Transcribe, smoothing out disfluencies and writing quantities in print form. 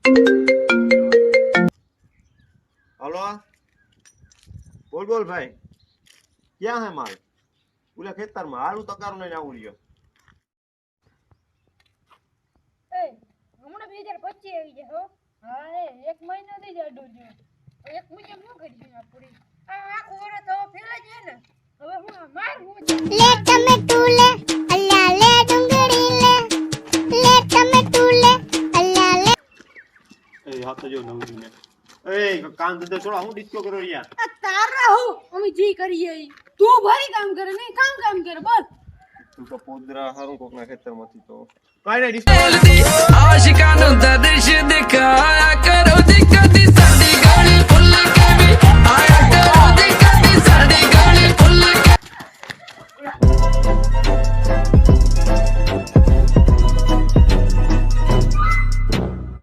hello बोल बोल भाई क्या है माल बोले खेतर में हारू तकारू नहीं आવું લ્યો એ હમણાં 2025 આવી જાય હો હા એ એક મહિનો થી જ અડું છું એક મહિના શું કરી છે પૂરી આ આખો ઓરો તો ફેલા છે ને હવે હું માર હું લે તમે ટુલે અલ્લા લે ડુંગળી લે તમે ટુલે અલ્લા લે એ હાથ જો નવરી ને એ કામ ધંધો છોડા હું ડિસ્કો કરો યાર આ તારા હું અમે જી કરીએ તું ભારી કામ કરે નહીં કામ કરે બોલ તું તો પોદરા હારું કોકના ખેતરમાંથી તો કાઈ નહીં ડિસ્કો आशिकाना